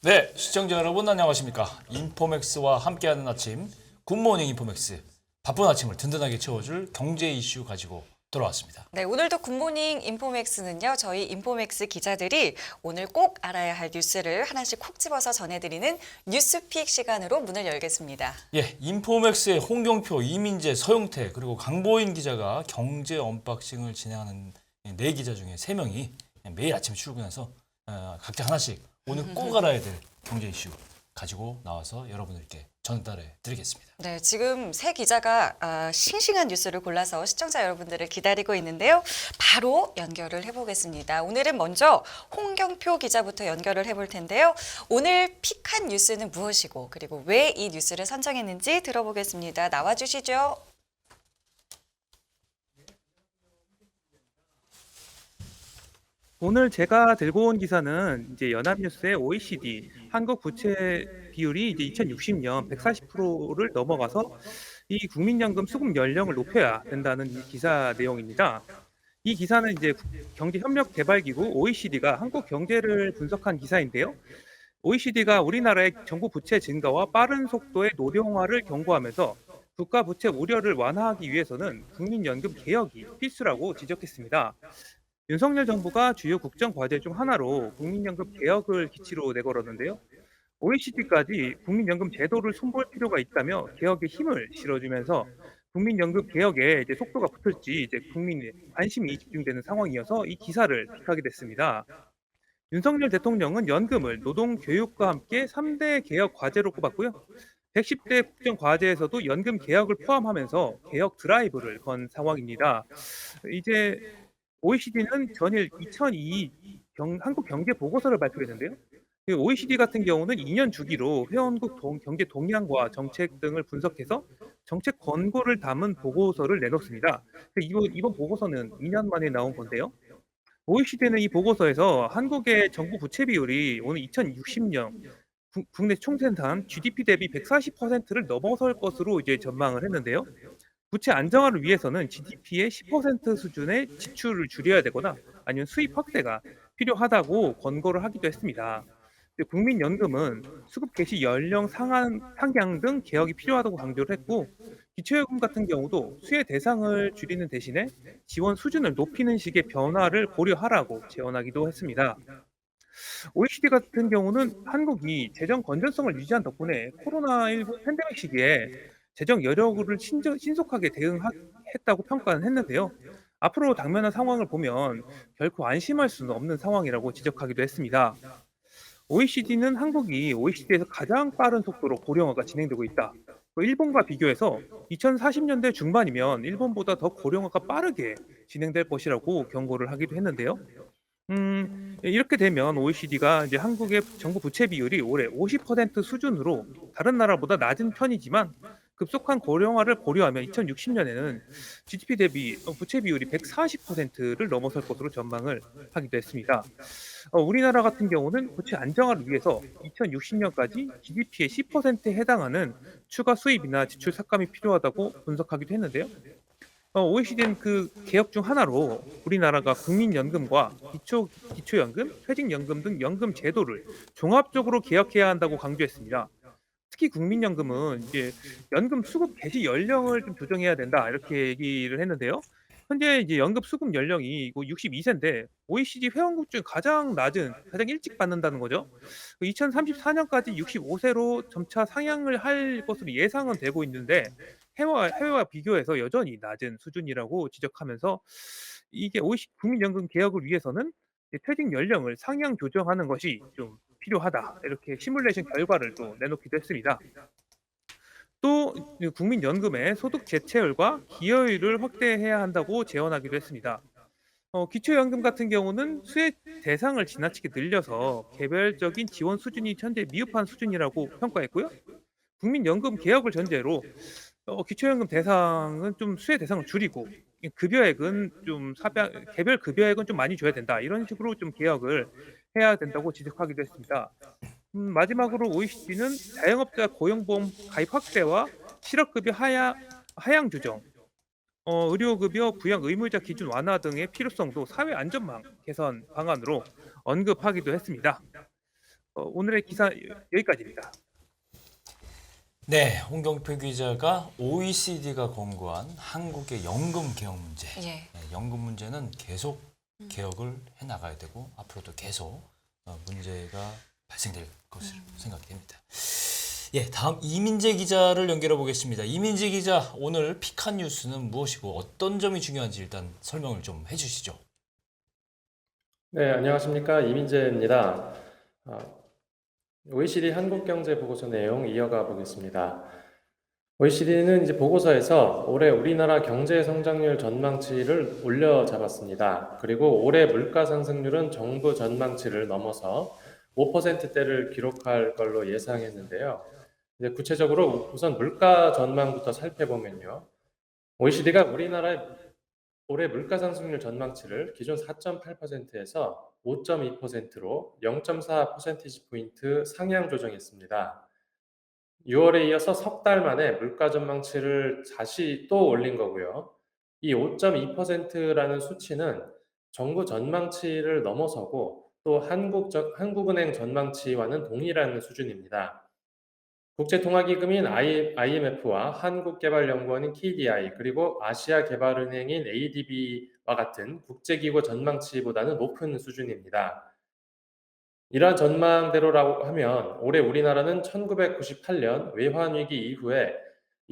네, 시청자 여러분 안녕하십니까? 인포맥스와 함께하는 아침, 굿모닝 인포맥스. 바쁜 아침을 든든하게 채워줄 경제 이슈 가지고 돌아왔습니다. 네, 오늘도 굿모닝 인포맥스는요, 저희 인포맥스 기자들이 오늘 꼭 알아야 할 뉴스를 하나씩 콕 집어서 전해드리는 뉴스픽 시간으로 문을 열겠습니다. 예, 인포맥스의 홍경표, 이민재, 서용태 그리고 강보인 기자가 경제 언박싱을 진행하는 네 기자 중에 세 명이 매일 아침 출근해서 각자 하나씩 오늘 꼭 알아야 될 경제 이슈 가지고 나와서 여러분들께 전달해 드리겠습니다. 네, 지금 세 기자가 싱싱한 뉴스를 골라서 시청자 여러분들을 기다리고 있는데요. 바로 연결을 해보겠습니다. 오늘은 먼저 홍경표 기자부터 연결을 해볼 텐데요. 오늘 픽한 뉴스는 무엇이고 그리고 왜 이 뉴스를 선정했는지 들어보겠습니다. 나와주시죠. 오늘 제가 들고 온 기사는 이제 연합뉴스의 OECD 한국 부채 비율이 이제 2060년 140%를 넘어가서 이 국민연금 수급 연령을 높여야 된다는 이 기사 내용입니다. 이 기사는 이제 경제협력개발기구 OECD가 한국 경제를 분석한 기사인데요. OECD가 우리나라의 정부 부채 증가와 빠른 속도의 노령화를 경고하면서 국가 부채 우려를 완화하기 위해서는 국민연금 개혁이 필수라고 지적했습니다. 윤석열 정부가 주요 국정 과제 중 하나로 국민연금 개혁을 기치로 내걸었는데요. OECD까지 국민연금 제도를 손볼 필요가 있다며 개혁에 힘을 실어주면서 국민연금 개혁에 이제 속도가 붙을지 이제 국민의 관심이 집중되는 상황이어서 이 기사를 픽하게 됐습니다. 윤석열 대통령은 연금을 노동 교육과 함께 3대 개혁 과제로 꼽았고요. 110대 국정 과제에서도 연금 개혁을 포함하면서 개혁 드라이브를 건 상황입니다. 이제 OECD는 전일 2022 한국 경제 보고서를 발표했는데요. OECD 같은 경우는 2년 주기로 회원국 경제 동향과 정책 등을 분석해서 정책 권고를 담은 보고서를 내놓습니다. 이번 보고서는 2년 만에 나온 건데요. OECD는 이 보고서에서 한국의 정부 부채 비율이 오늘 2060년 국내 총생산 GDP 대비 140%를 넘어설 것으로 이제 전망을 했는데요. 부채 안정화를 위해서는 GDP의 10% 수준의 지출을 줄여야 되거나 아니면 수입 확대가 필요하다고 권고를 하기도 했습니다. 국민연금은 수급 개시 연령 상향 등 개혁이 필요하다고 강조를 했고, 기초예금 같은 경우도 수혜 대상을 줄이는 대신에 지원 수준을 높이는 식의 변화를 고려하라고 제언하기도 했습니다. OECD 같은 경우는 한국이 재정 건전성을 유지한 덕분에 코로나19 팬데믹 시기에 재정 여력을 신속하게 대응했다고 평가는 했는데요. 앞으로 당면한 상황을 보면 결코 안심할 수는 없는 상황이라고 지적하기도 했습니다. OECD는 한국이 OECD에서 가장 빠른 속도로 고령화가 진행되고 있다. 일본과 비교해서 2040년대 중반이면 일본보다 더 고령화가 빠르게 진행될 것이라고 경고를 하기도 했는데요. 이렇게 되면 OECD가 이제 한국의 정부 부채 비율이 올해 50% 수준으로 다른 나라보다 낮은 편이지만 급속한 고령화를 고려하면 2060년에는 GDP 대비 부채 비율이 140%를 넘어설 것으로 전망을 하기도 했습니다. 우리나라 같은 경우는 부채 안정화를 위해서 2060년까지 GDP의 10%에 해당하는 추가 수입이나 지출 삭감이 필요하다고 분석하기도 했는데요. OECD는 그 개혁 중 하나로 우리나라가 국민연금과 기초연금, 퇴직연금 등 연금 제도를 종합적으로 개혁해야 한다고 강조했습니다. 특히 국민연금은 이제 연금 수급 개시 연령을 좀 조정해야 된다 이렇게 얘기를 했는데요. 현재 이제 연금 수급 연령이 62세인데 OECD 회원국 중 가장 낮은, 가장 일찍 받는다는 거죠. 2034년까지 65세로 점차 상향을 할 것으로 예상은 되고 있는데 해외와 비교해서 여전히 낮은 수준이라고 지적하면서 이게 OECD 국민연금 개혁을 위해서는 이제 퇴직 연령을 상향 조정하는 것이 좀 필요하다. 이렇게 시뮬레이션 결과를 또 내놓기도 했습니다. 또 국민연금의 소득 재체율과 기여율을 확대해야 한다고 제언하기도 했습니다. 기초연금 같은 경우는 수혜 대상을 지나치게 늘려서 개별적인 지원 수준이 현재 미흡한 수준이라고 평가했고요. 국민연금 개혁을 전제로 기초연금 대상은 좀 수혜 대상을 줄이고 이 급여액은 좀 개별 급여액은 좀 많이 줘야 된다. 이런 식으로 좀 개혁을 해야 된다고 지적하기도 했습니다. 마지막으로 OECD는 자영업자 고용보험 가입 확대와 실업급여 하향 조정, 의료급여 부양 의무자 기준 완화 등의 필요성도 사회 안전망 개선 방안으로 언급하기도 했습니다. 오늘의 기사 여기까지입니다. 네, 홍경표 기자가 OECD가 권고한 한국의 연금 개혁 문제. 예. 네, 연금 문제는 계속 개혁을 해 나가야 되고 앞으로도 계속 문제가 발생될 것으로 생각됩니다. 예, 다음 이민재 기자를 연결해 보겠습니다. 이민재 기자, 오늘 픽한 뉴스는 무엇이고 어떤 점이 중요한지 일단 설명을 좀 해주시죠. 네, 안녕하십니까. 이민재입니다. OECD 한국경제보고서 내용 이어가 보겠습니다. OECD는 이제 보고서에서 올해 우리나라 경제 성장률 전망치를 올려 잡았습니다. 그리고 올해 물가 상승률은 정부 전망치를 넘어서 5%대를 기록할 걸로 예상했는데요. 이제 구체적으로 우선 물가 전망부터 살펴보면요. OECD가 우리나라의 올해 물가 상승률 전망치를 기존 4.8%에서 5.2%로 0.4 퍼센티지 포인트 상향 조정했습니다. 6월에 이어서 석 달 만에 물가 전망치를 다시 또 올린 거고요. 이 5.2%라는 수치는 정부 전망치를 넘어서고 또 한국은행 전망치와는 동일한 수준입니다. 국제통화기금인 IMF와 한국개발연구원인 KDI 그리고 아시아개발은행인 ADB와 같은 국제기구 전망치보다는 높은 수준입니다. 이러한 전망대로라고 하면 올해 우리나라는 1998년 외환위기 이후에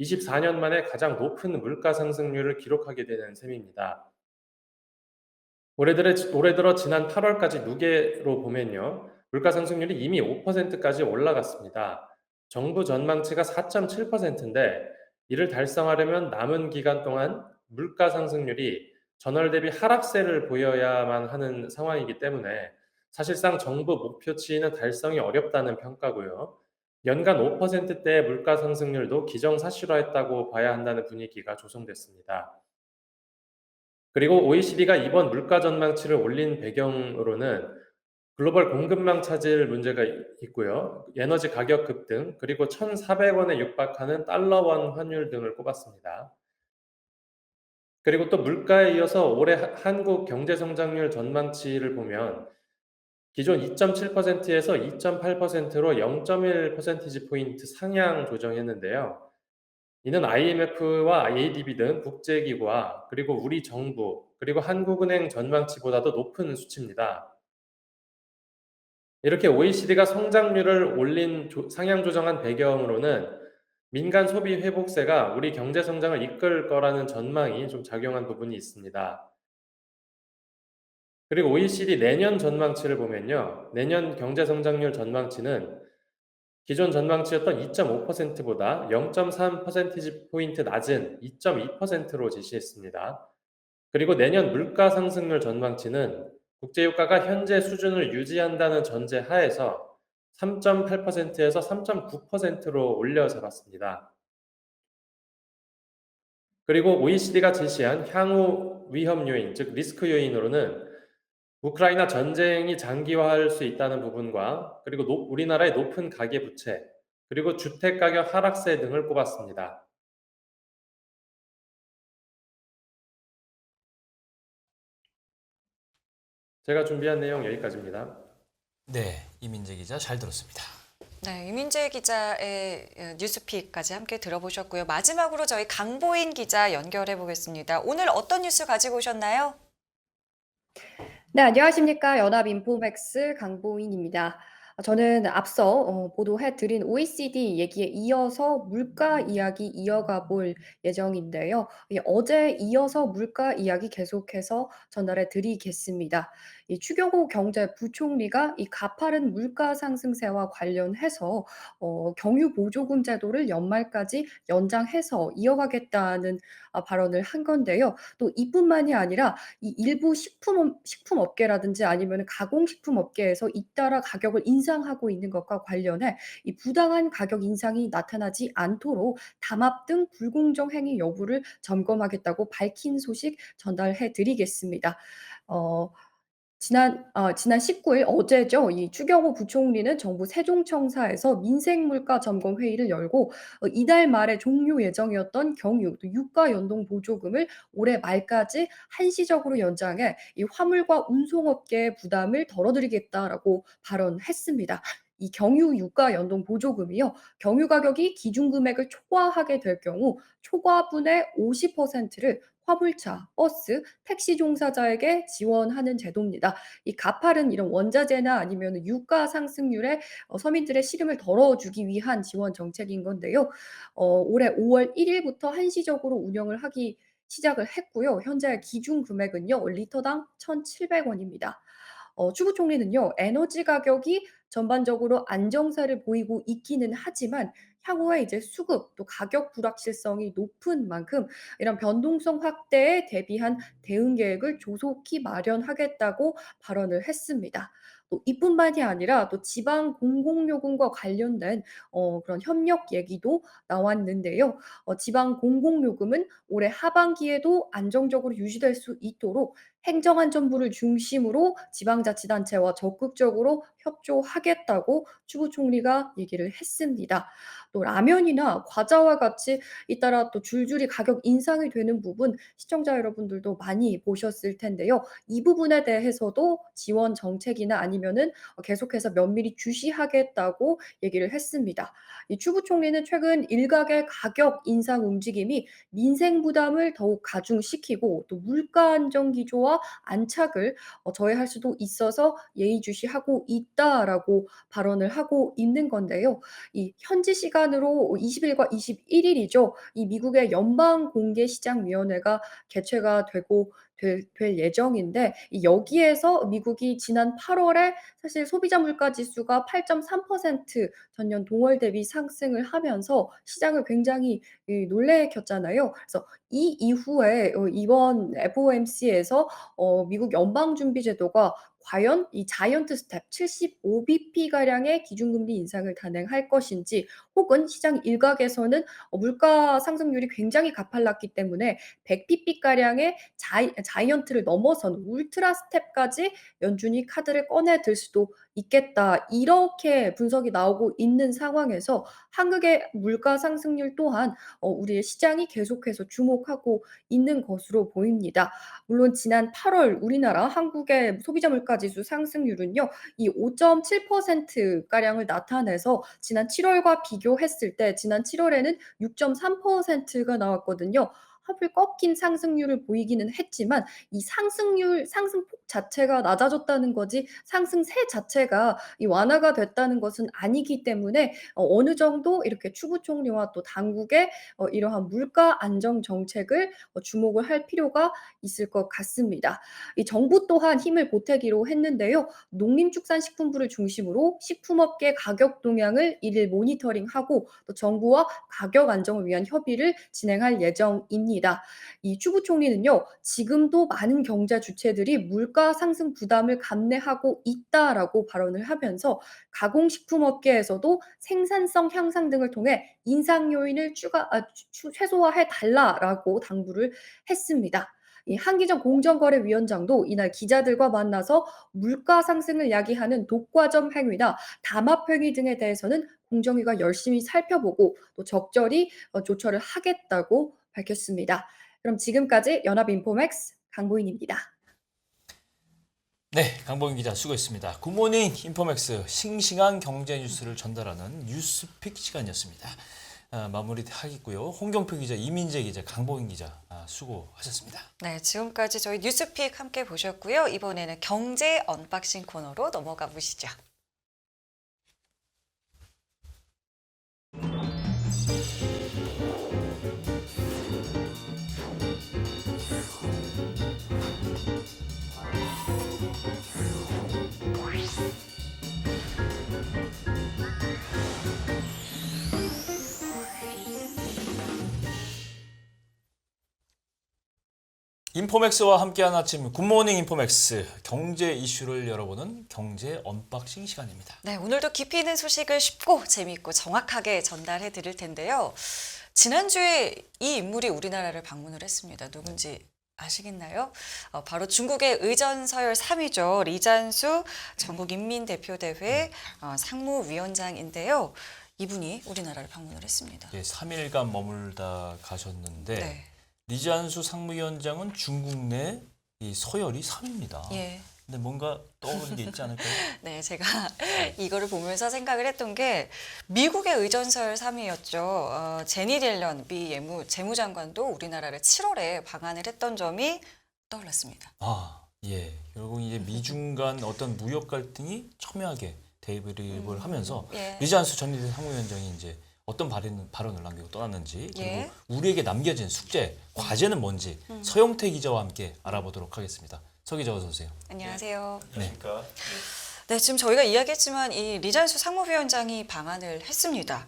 24년 만에 가장 높은 물가 상승률을 기록하게 되는 셈입니다. 올해 들어 지난 8월까지 누계로 보면요. 물가 상승률이 이미 5%까지 올라갔습니다. 정부 전망치가 4.7%인데 이를 달성하려면 남은 기간 동안 물가 상승률이 전월 대비 하락세를 보여야만 하는 상황이기 때문에 사실상 정부 목표치는 달성이 어렵다는 평가고요. 연간 5%대의 물가 상승률도 기정사실화했다고 봐야 한다는 분위기가 조성됐습니다. 그리고 OECD가 이번 물가 전망치를 올린 배경으로는 글로벌 공급망 차질 문제가 있고요. 에너지 가격 급등, 그리고 1,400원에 육박하는 달러원 환율 등을 꼽았습니다. 그리고 또 물가에 이어서 올해 한국 경제 성장률 전망치를 보면 기존 2.7%에서 2.8%로 0.1 퍼센티지 포인트 상향 조정했는데요. 이는 IMF와 ADB 등 국제기구와 그리고 우리 정부 그리고 한국은행 전망치보다도 높은 수치입니다. 이렇게 OECD가 성장률을 올린 상향 조정한 배경으로는 민간 소비 회복세가 우리 경제 성장을 이끌 거라는 전망이 좀 작용한 부분이 있습니다. 그리고 OECD 내년 전망치를 보면요. 내년 경제 성장률 전망치는 기존 전망치였던 2.5%보다 0.3 퍼센티지 포인트 낮은 2.2%로 제시했습니다. 그리고 내년 물가 상승률 전망치는 국제유가가 현재 수준을 유지한다는 전제 하에서 3.8%에서 3.9%로 올려 잡았습니다. 그리고 OECD가 제시한 향후 위험 요인, 즉 리스크 요인으로는 우크라이나 전쟁이 장기화할 수 있다는 부분과 그리고 우리나라의 높은 가계부채, 그리고 주택가격 하락세 등을 꼽았습니다. 제가 준비한 내용 여기까지입니다. 네, 이민재 기자 잘 들었습니다. 네, 이민재 기자의 뉴스픽까지 함께 들어보셨고요. 마지막으로 저희 강보인 기자 연결해 보겠습니다. 오늘 어떤 뉴스 가지고 오셨나요? 네, 안녕하십니까. 연합인포맥스 강보인입니다. 저는 앞서 보도해 드린 OECD 얘기에 이어서 물가 이야기 이어가 볼 예정인데요. 어제 이어서 물가 이야기 계속해서 전달해 드리겠습니다. 이 추경호 경제부총리가 이 가파른 물가 상승세와 관련해서 경유 보조금 제도를 연말까지 연장해서 이어가겠다는 발언을 한 건데요. 또 이뿐만이 아니라 이 일부 식품업계라든지 아니면은 가공식품 업계에서 잇따라 가격을 인상하고 있는 것과 관련해 이 부당한 가격 인상이 나타나지 않도록 담합 등 불공정 행위 여부를 점검하겠다고 밝힌 소식 전달해 드리겠습니다. 어 지난 19일 어제죠. 이 추경호 부총리는 정부 세종청사에서 민생물가 점검 회의를 열고 이달 말에 종료 예정이었던 경유 또 유가 연동 보조금을 올해 말까지 한시적으로 연장해 이 화물과 운송업계의 부담을 덜어드리겠다라고 발언했습니다. 이 경유 유가 연동 보조금이요. 경유 가격이 기준 금액을 초과하게 될 경우 초과분의 50%를 화물차, 버스, 택시 종사자에게 지원하는 제도입니다. 이 가파른 이런 원자재나 아니면 유가 상승률에 서민들의 시름을 덜어주기 위한 지원 정책인 건데요. 올해 5월 1일부터 한시적으로 운영을 하기 시작을 했고요. 현재 기준 금액은요. 리터당 1,700원입니다. 추부 총리는요. 에너지 가격이 전반적으로 안정세를 보이고 있기는 하지만 향후에 이제 수급 또 가격 불확실성이 높은 만큼 이런 변동성 확대에 대비한 대응 계획을 조속히 마련하겠다고 발언을 했습니다. 또 이뿐만이 아니라 또 지방 공공요금과 관련된 그런 협력 얘기도 나왔는데요. 지방 공공요금은 올해 하반기에도 안정적으로 유지될 수 있도록 행정안전부를 중심으로 지방자치단체와 적극적으로 협조하겠다고 추부 총리가 얘기를 했습니다. 또 라면이나 과자와 같이 잇따라 또 줄줄이 가격 인상이 되는 부분 시청자 여러분들도 많이 보셨을 텐데요. 이 부분에 대해서도 지원 정책이나 아니면은 계속해서 면밀히 주시하겠다고 얘기를 했습니다. 이 추부 총리는 최근 일각의 가격 인상 움직임이 민생 부담을 더욱 가중시키고 또 물가 안정 기조와 안착을 저해할 수도 있어서 예의주시하고 있다라고 발언을 하고 있는 건데요. 이 현지 시간으로 20일과 21일이죠. 이 미국의 연방공개시장위원회가 개최가 될 예정인데 이 여기에서 미국이 지난 8월에 사실 소비자 물가 지수가 8.3% 전년 동월 대비 상승을 하면서 시장을 굉장히 놀래켰잖아요. 그래서 이 이후에 이번 FOMC에서 미국 연방준비제도가 과연 이 자이언트 스텝 75bp 가량의 기준금리 인상을 단행할 것인지 혹은 시장 일각에서는 물가 상승률이 굉장히 가팔랐기 때문에 100bp 가량의 자이언트를 넘어선 울트라 스텝까지 연준이 카드를 꺼내 들 수도 있겠다. 이렇게 분석이 나오고 있는 상황에서 한국의 물가 상승률 또한 우리의 시장이 계속해서 주목하고 있는 것으로 보입니다. 물론 지난 8월 우리나라 한국의 소비자 물가 지수 상승률은요. 이 5.7% 가량을 나타내서 지난 7월과 비교했을 때 지난 7월에는 6.3%가 나왔거든요. 하필 꺾인 상승률을 보이기는 했지만 이 상승폭 자체가 낮아졌다는 거지 상승세 자체가 이 완화가 됐다는 것은 아니기 때문에 어느 정도 이렇게 추부 총리와 또 당국의 이러한 물가 안정 정책을 주목을 할 필요가 있을 것 같습니다. 이 정부 또한 힘을 보태기로 했는데요. 농림축산식품부를 중심으로 식품업계 가격 동향을 일일 모니터링하고 또 정부와 가격 안정을 위한 협의를 진행할 예정입니다. 이 추부 총리는요. 지금도 많은 경제 주체들이 물가 상승 부담을 감내하고 있다라고 발언을 하면서 가공식품업계에서도 생산성 향상 등을 통해 인상 요인을 최소화해 달라라고 당부를 했습니다. 이 한기정 공정거래위원장도 이날 기자들과 만나서 물가 상승을 야기하는 독과점 행위나 담합 행위 등에 대해서는 공정위가 열심히 살펴보고 또 적절히 조처를 하겠다고 밝혔습니다. 그럼 지금까지 연합인포맥스 강보인입니다. 네, 강보인 기자 수고했습니다. 굿모닝 인포맥스 싱싱한 경제 뉴스를 전달하는 뉴스픽 시간이었습니다. 마무리하겠고요. 홍경표 기자, 이민재 기자, 강보인 기자 수고하셨습니다. 네, 지금까지 저희 뉴스픽 함께 보셨고요. 이번에는 경제 언박싱 코너로 넘어가 보시죠. 인포맥스와 함께한 아침 굿모닝 인포맥스 경제 이슈를 열어보는 경제 언박싱 시간입니다. 네, 오늘도 깊이 있는 소식을 쉽고 재미있고 정확하게 전달해 드릴 텐데요. 지난주에 이 인물이 우리나라를 방문을 했습니다. 누군지 아시겠나요? 바로 중국의 의전서열 3위죠. 리잔수 전국인민대표대회 상무위원장인데요. 이분이 우리나라를 방문을 했습니다. 예, 3일간 머물다 가셨는데 네. 리잔수 상무위원장은 중국 내 이 서열이 3위입니다. 예. 근데 뭔가 떠오르는 게 있지 않을까요? 네, 제가 이거를 보면서 생각을 했던 게 미국의 의전설 3위였죠. 제니 딜런 미 재무장관도 우리나라를 7월에 방한을 했던 점이 떠올랐습니다. 아, 예. 결국 이제 미중 간 어떤 무역 갈등이 첨예하게 대립을 하면서 예. 리잔스 전미대 상무위원장이 이제 어떤 발언을 남기고 떠났는지 그리고 예. 우리에게 남겨진 숙제, 과제는 뭔지 서영태 기자와 함께 알아보도록 하겠습니다. 서 기자 어서 오세요. 안녕하세요. 네. 네, 지금 저희가 이야기했지만 이 리잔수 상무위원장이 방한을 했습니다.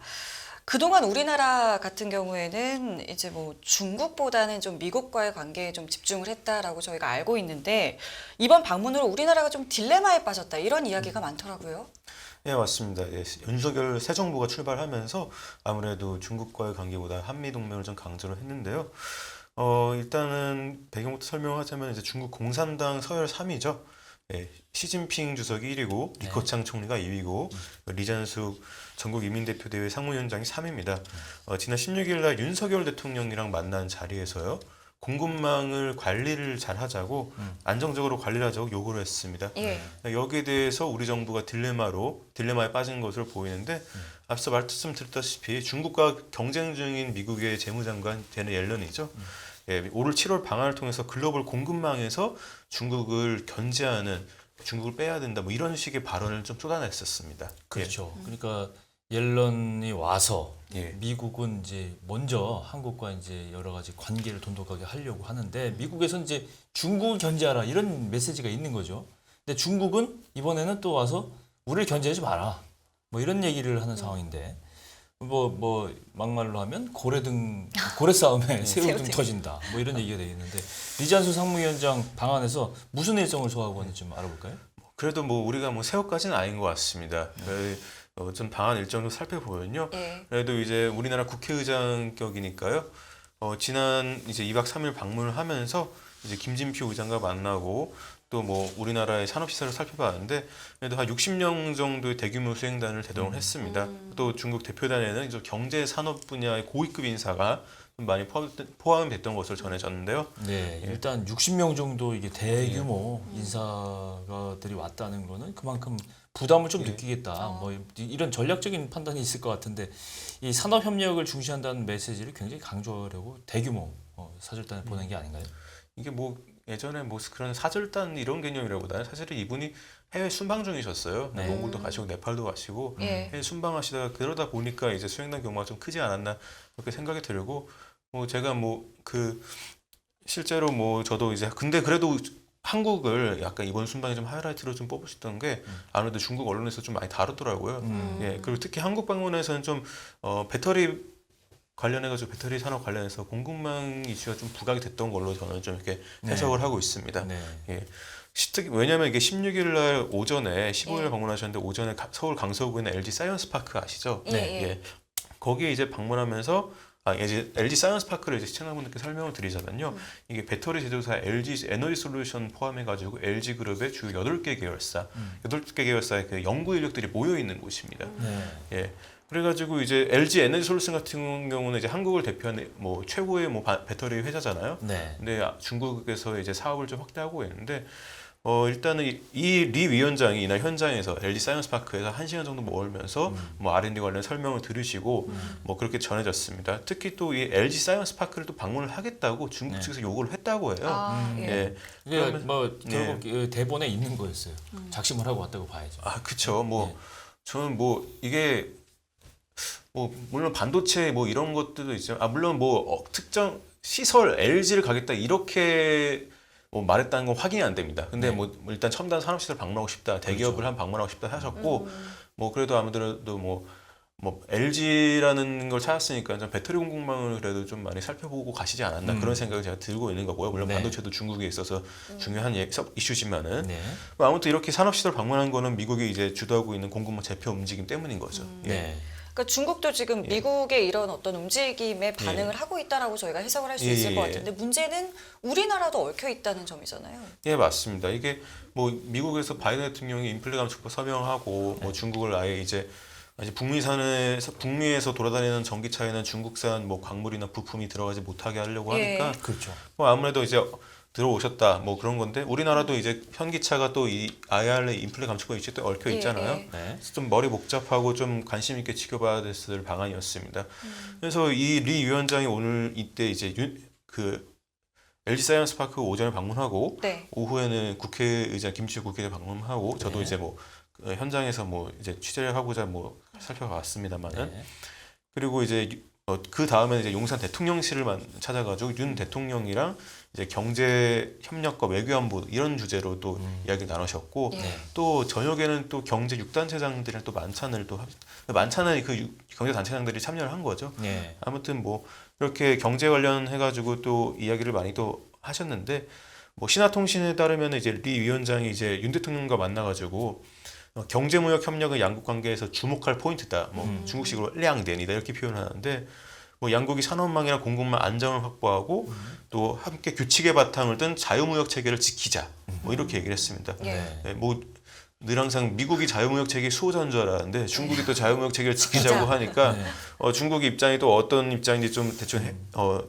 그동안 우리나라 같은 경우에는 이제 뭐 중국보다는 좀 미국과의 관계에 좀 집중을 했다라고 저희가 알고 있는데 이번 방문으로 우리나라가 좀 딜레마에 빠졌다 이런 이야기가 많더라고요. 네, 맞습니다. 예, 윤석열 새 정부가 출발하면서 아무래도 중국과의 관계보다 한미 동맹을 좀 강조를 했는데요. 일단은 배경부터 설명하자면 이제 중국 공산당 서열 3위죠. 예, 시진핑 주석이 1위고 리커창 총리가 2위고 리잔수 전국인민대표대회 상무위원장이 3위입니다. 지난 16일 날 윤석열 대통령이랑 만난 자리에서요. 공급망을 관리를 잘 하자고 안정적으로 관리를 하자고 요구를 했습니다. 예. 여기에 대해서 우리 정부가 딜레마에 빠진 것으로 보이는데 앞서 말씀드렸다시피 중국과 경쟁 중인 미국의 재무장관 제넷 옐런이죠. 예, 올 7월 방한을 통해서 글로벌 공급망에서 중국을 견제하는 중국을 빼야 된다 뭐 이런 식의 발언을 좀 쏟아냈었습니다. 그렇죠. 그러니까 옐런이 와서 예. 미국은 이제 먼저 한국과 이제 여러 가지 관계를 돈독하게 하려고 하는데 미국에서는 이제 중국을 견제하라 이런 메시지가 있는 거죠. 근데 중국은 이번에는 또 와서 우리를 견제하지 마라. 뭐 이런 얘기를 하는 상황인데 뭐 막말로 하면 고래 싸움에 새우등 터진다. 뭐 이런 얘기가 되겠는데 리잔수 상무위원장 방안에서 무슨 일정을 소화하고 있는지 좀 알아볼까요? 그래도 뭐 우리가 뭐 새우까지는 아닌 것 같습니다. 좀 방한 일정도 살펴보면요. 예. 그래도 이제 우리나라 국회의장 격이니까요. 지난 이제 2박 3일 방문을 하면서 이제 김진표 의장과 만나고 또 뭐 우리나라의 산업시설을 살펴봤는데 그래도 한 60명 정도의 대규모 수행단을 대동을 했습니다. 또 중국 대표단에는 이제 경제 산업 분야의 고위급 인사가 좀 많이 포함됐던 것으로 전해졌는데요. 네, 일단 60명 정도 이게 대규모 인사가들이 왔다는 거는 그만큼 부담을 좀 느끼겠다. 뭐 이런 전략적인 판단이 있을 것 같은데 이 산업 협력을 중시한다는 메시지를 굉장히 강조하려고 대규모 사절단을 보낸 게 아닌가요? 이게 뭐 예전에 뭐 그런 사절단 이런 개념이라보다는 사실은 이분이 해외 순방 중이셨어요. 네. 몽골도 가시고 네팔도 가시고 예. 해외 순방하시다가 그러다 보니까 이제 수행단 규모가 좀 크지 않았나 그렇게 생각이 들고 뭐 제가 뭐 그 실제로 뭐 저도 이제 근데 그래도 한국을 약간 이번 순방에 좀 하이라이트로 좀 뽑으셨던 게 아무래도 중국 언론에서 좀 많이 다루더라고요. 예, 그리고 특히 한국 방문에서는 좀 배터리 관련해가지고 배터리 산업 관련해서 공급망 이슈가 좀 부각이 됐던 걸로 저는 좀 이렇게 해석을 하고 있습니다. 네. 예. 왜냐면 이게 16일 날 오전에 15일 예. 방문하셨는데 오전에 서울 강서구에 있는 LG 사이언스 파크 아시죠? 예, 예. 거기에 이제 방문하면서 이제 LG 사이언스 파크를 이제 시청자분들께 설명을 드리자면요. 이게 배터리 제조사 LG 에너지 솔루션 포함해가지고 LG 그룹의 주 8개 계열사, 8개 계열사의 그 연구 인력들이 모여 있는 곳입니다. 네. 예. 그래가지고 이제 LG 에너지 솔루션 같은 경우는 이제 한국을 대표하는 뭐 최고의 뭐 배터리 회사잖아요. 네. 근데 중국에서 이제 사업을 좀 확대하고 있는데 일단은 이 리 위원장이 이날 현장에서 LG 사이언스 파크에서 1시간 정도 머물면서 뭐 R&D 관련 설명을 들으시고 뭐 그렇게 전해졌습니다. 특히 또 이 LG 사이언스 파크를 또 방문을 하겠다고 중국 측에서 요구를 했다고 해요. 아, 예. 예. 이게 그러면- 뭐 결국 그 대본에 있는 거였어요. 작심을 하고 왔다고 봐야죠. 그쵸. 뭐 저는 뭐 이게 뭐 물론 반도체 뭐 이런 것들도 있지만 물론 뭐 특정 시설 LG를 가겠다 이렇게 뭐 말했다는 건 확인이 안 됩니다. 근데 뭐 일단 첨단 산업시설 방문하고 싶다, 대기업을 한 방문하고 싶다 하셨고 뭐 그래도 아무래도 뭐 LG라는 걸 찾았으니까 좀 배터리 공급망을 그래도 좀 많이 살펴보고 가시지 않았나 그런 생각을 제가 들고 있는 거고요. 물론 네. 반도체도 중국에 있어서 중요한 이슈지만은 네. 아무튼 이렇게 산업시설 방문한 거는 미국이 이제 주도하고 있는 공급망 재표 움직임 때문인 거죠. 예. 네. 그러니까 중국도 지금 미국의 이런 어떤 움직임에 반응을 하고 있다라고 저희가 해석을 할 수 있을 것 같은데 문제는 우리나라도 얽혀 있다는 점이잖아요. 예, 맞습니다. 이게 뭐 미국에서 바이든 대통령이 인플레 감축법 서명하고 뭐 중국을 아예 이제 북미에서 돌아다니는 전기차에는 중국산 뭐 광물이나 부품이 들어가지 못하게 하려고 하니까 그렇죠. 뭐 아무래도 이제 들어오셨다 뭐 그런 건데 우리나라도 이제 현기차가 또 이 IRA 인플레 감축법 이슈에 또 얽혀 예, 있잖아요. 예. 네. 그래서 좀 머리 복잡하고 좀 관심 있게 지켜봐야 됐을 방안이었습니다. 그래서 이 리 위원장이 오늘 이때 이제 그 LG 사이언스파크 오전에 방문하고 네. 오후에는 국회의장 김치호 국회의장 방문하고 저도 네. 이제 뭐 현장에서 뭐 이제 취재를 하고자 뭐 살펴봤습니다만은 네. 그리고 이제 그 다음에 이제 용산 대통령실을 찾아가지고 윤 대통령이랑 이제 경제 협력과 외교안보 이런 주제로 또 이야기 나누셨고 예. 네. 또 저녁에는 또 경제 6단체장들이랑 또 만찬을 또 만찬에 그 경제 단체장들이 참여를 한 거죠. 네. 아무튼 뭐 이렇게 경제 관련해 가지고 또 이야기를 많이 또 하셨는데 뭐 신화통신에 따르면 이제 리 위원장이 이제 윤 대통령과 만나 가지고 경제무역 협력은 양국 관계에서 주목할 포인트다. 뭐 중국식으로 량된이다 이렇게 표현하는데 뭐 양국이 산업망이나 공급망 안정을 확보하고 또 함께 규칙의 바탕을 둔 자유무역 체계를 지키자. 뭐 이렇게 얘기를 했습니다. 예. 네, 뭐 늘 항상 미국이 자유무역 체계 수호자인 줄 알았는데 중국이 또 자유무역 체계를 지키자고 하니까 네. 중국의 입장이 또 어떤 입장인지 좀 대충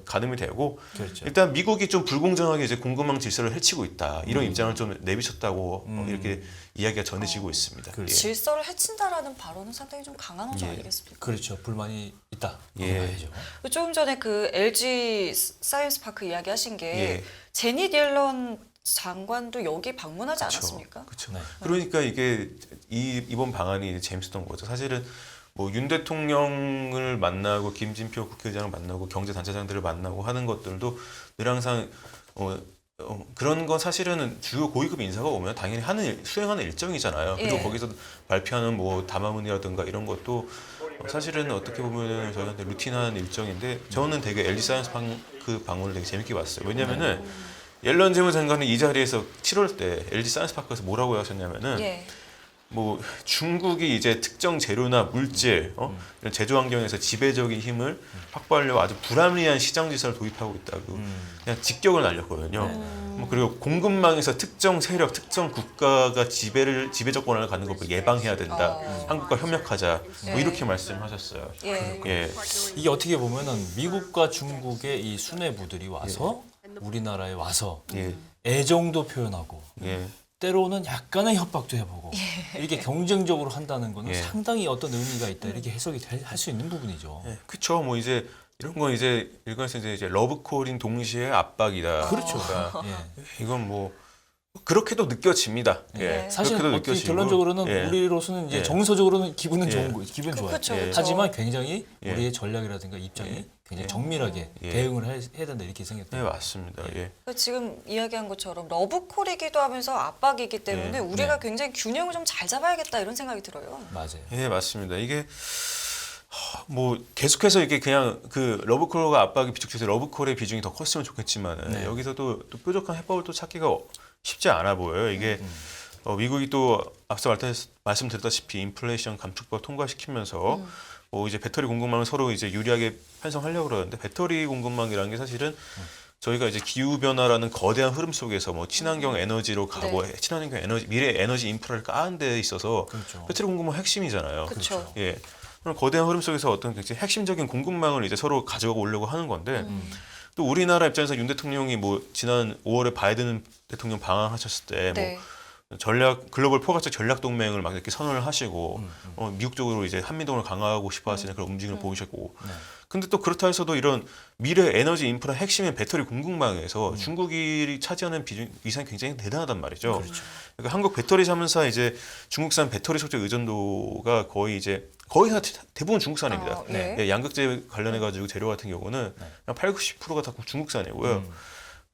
가늠이 되고 그렇죠. 일단 미국이 좀 불공정하게 이제 공급망 질서를 해치고 있다 이런 입장을 좀 내비쳤다고 이렇게 이야기가 전해지고 있습니다. 그렇죠. 예. 질서를 해친다라는 발언은 상당히 좀 강한 어조 예. 아니겠습니까? 그렇죠. 불만이 있다. 예. 봐야죠. 조금 전에 그 LG 사이언스파크 이야기하신 게 예. 제니 딜런 장관도 여기 방문하지 그쵸. 않았습니까? 그렇죠. 네. 그러니까 이게 이번 방안이 재밌었던 거죠. 사실은 뭐 윤 대통령을 만나고 김진표 국회의장을 만나고 경제단체장들을 만나고 하는 것들도 늘 항상 그런 건 사실은 주요 고위급 인사가 오면 당연히 수행하는 일정이잖아요. 그리고 예. 거기서 발표하는 뭐 담화문이라든가 이런 것도 사실은 어떻게 보면은 저희한테 루틴한 일정인데 저는 되게 LG 사이언스 그 방문을 되게 재밌게 봤어요. 왜냐면은 옐런 재무장관이 이 자리에서 7월 때 LG 사이언스파크에서 뭐라고 하셨냐면은 예. 뭐 중국이 이제 특정 재료나 물질 이런 제조 환경에서 지배적인 힘을 확보하려고 아주 불합리한 시장 질서를 도입하고 있다고 그냥 직격을 날렸거든요. 뭐 그리고 공급망에서 특정 세력, 특정 국가가 지배적 권한을 갖는 것을 예방해야 된다. 한국과 협력하자. 뭐 이렇게 말씀하셨어요. 예. 예, 이게 어떻게 보면은 미국과 중국의 이 수뇌부들이 와서 우리나라에 와서 예, 애정도 표현하고 예. 때로는 약간의 협박도 해보고 이렇게 경쟁적으로 한다는 거는 예. 상당히 어떤 의미가 있다 이렇게 해석이 할 수 있는 부분이죠. 예, 그쵸. 뭐 이제 이런 건 이제 일각에서 이제 러브콜인 동시에 압박이다. 그렇죠. 그러니까 예. 이건 뭐 그렇게도 느껴집니다. 예, 네. 사실 그렇게도 어떻게 느껴지고. 결론적으로는 예. 우리로서는 이제 예. 정서적으로는 기분은 예. 좋은 거, 기분 좋아요. 그렇죠. 예. 그렇죠. 하지만 굉장히 예. 우리의 전략이라든가 입장이 굉장히 정밀하게 예. 대응을 해야 된다 이렇게 네, 생각해요. 맞습니다. 예. 지금 이야기한 것처럼 러브콜이기도 하면서 압박이기 때문에 예. 우리가 굉장히 균형을 좀 잘 잡아야겠다 이런 생각이 들어요. 맞아요. 예, 맞습니다. 이게 뭐 계속해서 이게 그냥 그 러브콜과 압박이 비축돼서 러브콜의 비중이 더 컸으면 좋겠지만 네. 여기서도 또 뾰족한 해법을 또 찾기가 쉽지 않아 보여요. 이게 미국이 또 앞서 말씀드렸다시피 인플레이션 감축법 통과시키면서 뭐 이제 배터리 공급망을 서로 이제 유리하게 편성하려고 그러는데 배터리 공급망이라는 게 사실은 저희가 이제 기후 변화라는 거대한 흐름 속에서 뭐 친환경 에너지로 가고 네. 친환경 에너지 미래 에너지 인프라를 까는 데 있어서 그렇죠. 배터리 공급망 핵심이잖아요. 그렇죠. 예. 그런 거대한 흐름 속에서 어떤 굉장히 핵심적인 공급망을 이제 서로 가져가고 오려고 하는 건데 또 우리나라 입장에서 윤 대통령이 뭐 지난 5월에 바이든 대통령 방한하셨을 때 네. 뭐 글로벌 포괄적 전략 동맹을 막 이렇게 선언을 하시고 미국 쪽으로 이제 한미동을 강화하고 싶어 하시는 그런 움직임을 보이셨고 네. 근데 또 그렇다 해서도 이런 미래 에너지 인프라 핵심인 배터리 공급망에서 중국이 차지하는 비중 이상이 굉장히 대단하단 말이죠. 그러니까 한국 배터리 자문사 이제 중국산 배터리 소재 의존도가 거의 다 대부분 중국산입니다. 네. 예, 양극재 관련해 가지고 재료 같은 경우는 그냥 80~90%가 다 중국산이고요.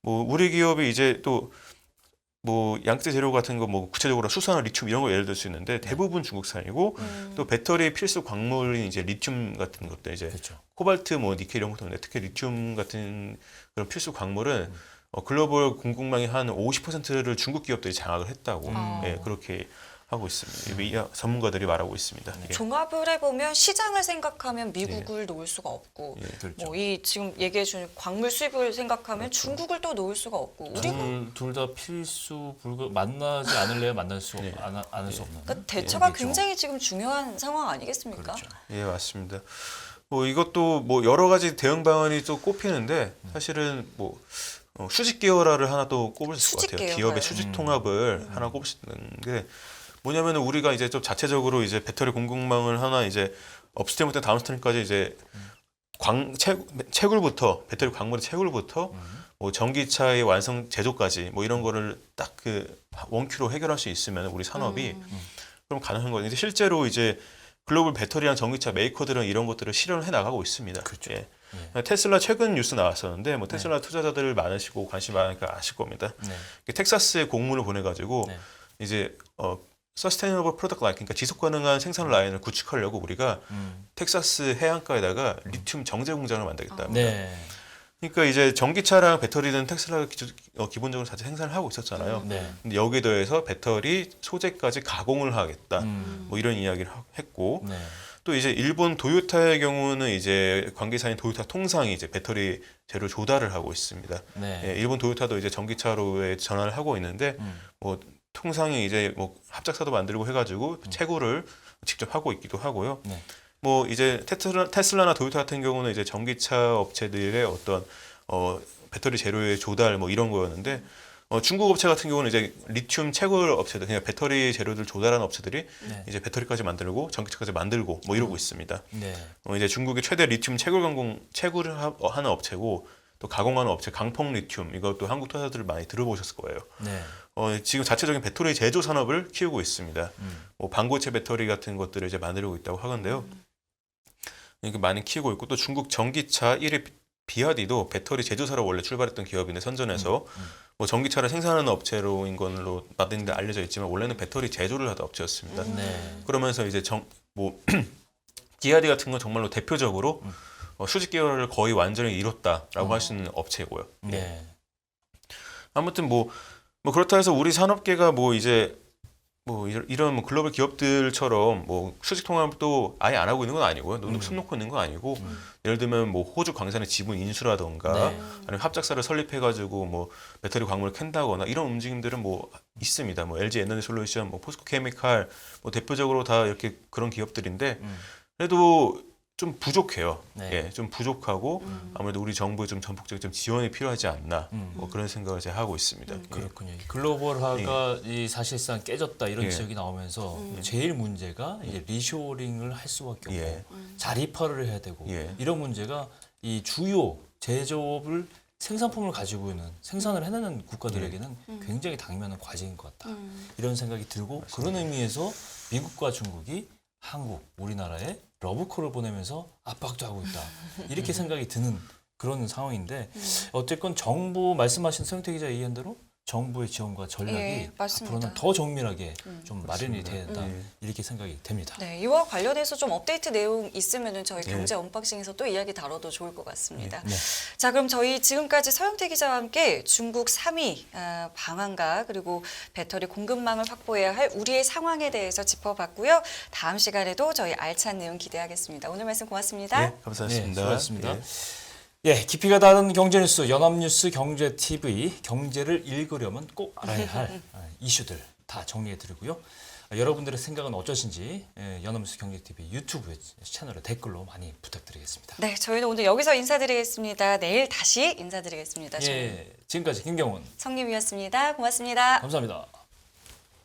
뭐 우리 기업이 이제 또 뭐 양극재 재료 같은 거 뭐 구체적으로 수산화 리튬 이런 거 예를 들 수 있는데 대부분 중국산이고 또 배터리 필수 광물인 이제 리튬 같은 것도 이제 그렇죠. 코발트 뭐 니켈 이런 것도 있는데 특히 리튬 같은 그런 필수 광물은 글로벌 공급망의 한 50%를 중국 기업들이 장악을 했다고 예, 그렇게 하고 있습니다. 이 전문가들이 말하고 있습니다. 예. 종합을 해보면 시장을 생각하면 미국을 놓을 수가 없고 예, 그렇죠. 뭐 이 지금 얘기해준 광물 수입을 생각하면 중국을 또 놓을 수가 없고 우리가 둘 다 필수 만나지 않을래야 만날 수 예. 않을 수 없는. 그러니까 대처가 그렇죠. 굉장히 지금 중요한 상황 아니겠습니까? 그렇죠. 예, 맞습니다. 뭐 이것도 뭐 여러 가지 대응 방안이 또 꼽히는데 사실은 뭐 수직 계열화를 하나 또 꼽을 수 있을 것 수직 같아요. 계열화요? 기업의 수직 통합을 하나 꼽을 수 있는 게 뭐냐면 우리가 이제 좀 자체적으로 이제 배터리 공급망을 하나 이제 업스트림부터 다운스트림까지 이제 채굴부터 배터리 광물의 채굴부터 뭐 전기차의 완성 제조까지 뭐 이런 거를 딱 그 원큐로 해결할 수 있으면 우리 산업이 그럼 가능한 거예요. 근데 실제로 이제 글로벌 배터리랑 전기차 메이커들은 이런 것들을 실현을 해 나가고 있습니다. 그렇죠. 예. 테슬라 최근 뉴스 나왔었는데 뭐 테슬라 투자자들 많으시고 관심 많으니까 아실 겁니다. 네. 텍사스에 공문을 보내가지고 네. 이제 Sustainable Product Line, 그러니까 지속 가능한 생산 라인을 구축하려고 우리가 텍사스 해안가에다가 리튬 정제 공장을 만들겠다. 네. 그러니까 이제 전기차랑 배터리는 테슬라가 기본적으로 자체 생산을 하고 있었잖아요. 네. 근데 여기에 더해서 배터리 소재까지 가공을 하겠다. 뭐 이런 이야기를 했고 네. 또 이제 일본 도요타의 경우는 이제 관계사인 도요타 통상이 이제 배터리 재료 조달을 하고 있습니다. 네. 예, 일본 도요타도 이제 전기차로의 전환을 하고 있는데 뭐 통상이 이제 뭐 합작사도 만들고 해가지고 채굴을 직접 하고 있기도 하고요. 네. 뭐 이제 테슬라나 도요타 같은 경우는 이제 전기차 업체들의 어떤 배터리 재료의 조달 뭐 이런 거였는데 중국 업체 같은 경우는 이제 리튬 채굴 업체들, 그냥 배터리 재료들 조달하는 업체들이 네. 이제 배터리까지 만들고 전기차까지 만들고 뭐 이러고 있습니다. 네. 이제 중국의 최대 리튬 채굴을 하는 업체고 또 가공하는 업체 강펑 리튬 이것도 한국 투자자들 많이 들어보셨을 거예요. 네. 지금 자체적인 배터리 제조 산업을 키우고 있습니다. 뭐 반고체 배터리 같은 것들을 이제 만들고 있다고 하건데요. 이렇게 많이 키우고 있고 또 중국 전기차 1위 비아디도 배터리 제조사로 원래 출발했던 기업인데 선전해서 뭐 전기차를 생산하는 업체로인 걸로 나름대로 알려져 있지만 원래는 배터리 제조를 하던 업체였습니다. 네. 그러면서 이제 비아디 같은 건 정말로 대표적으로 수직 계열을 거의 완전히 이뤘다라고 할 수 있는 업체고요. 네. 아무튼 뭐 그렇다 해서 우리 산업계가 뭐 이제 뭐 이런 뭐 글로벌 기업들처럼 뭐 수직 통합도 아예 안 하고 있는 건 아니고요. 손 놓고 있는 건 아니고 예를 들면 뭐 호주 광산의 지분 인수라던가 네. 아니면 합작사를 설립해가지고 뭐 배터리 광물을 캔다거나 이런 움직임들은 뭐 있습니다. 뭐 LG 에너지 솔루션, 뭐 포스코 케미칼 뭐 대표적으로 다 이렇게 그런 기업들인데 그래도 좀 부족해요. 네. 예, 좀 부족하고 아무래도 우리 정부의 좀 전폭적인 좀 지원이 필요하지 않나 뭐 그런 생각을 제가 하고 있습니다. 예. 그렇군요. 글로벌화가 이 사실상 깨졌다 이런 예. 지적이 나오면서 제일 문제가 이제 리쇼링을 할 수밖에 없고 예. 자립화를 해야 되고 예. 이런 문제가 이 주요 제조업을 생산품을 가지고 있는 생산을 해내는 국가들에게는 굉장히 당면한 과제인 것 같다. 이런 생각이 들고 그런 의미에서 미국과 중국이 한국, 우리나라에 러브콜을 보내면서 압박도 하고 있다. 이렇게 생각이 드는 그런 상황인데 어쨌건 정부 말씀하신 서영태 기자 얘기한 대로 정부의 지원과 전략이 예, 맞습니다. 앞으로는 더 정밀하게 좀 마련이 돼야 된다. 예. 이렇게 생각이 됩니다. 네, 이와 관련해서 좀 업데이트 내용 있으면은 저희 예. 경제 언박싱에서 또 이야기 다뤄도 좋을 것 같습니다. 네. 자, 그럼 저희 지금까지 서영태 기자와 함께 중국 3위 방한과 그리고 배터리 공급망을 확보해야 할 우리의 상황에 대해서 짚어봤고요. 다음 시간에도 저희 알찬 내용 기대하겠습니다. 오늘 말씀 고맙습니다. 예, 감사했습니다. 네, 수고하셨습니다. 예. 예, 깊이가 다른 경제뉴스 연합뉴스 경제TV 경제를 읽으려면 꼭 알아야 할 이슈들 다 정리해드리고요. 여러분들의 생각은 어떠신지 연합뉴스 경제TV 유튜브 채널에 댓글로 많이 부탁드리겠습니다. 네, 저희는 오늘 여기서 인사드리겠습니다. 내일 다시 인사드리겠습니다. 저희 예, 지금까지 김경훈 성님이었습니다. 고맙습니다. 감사합니다.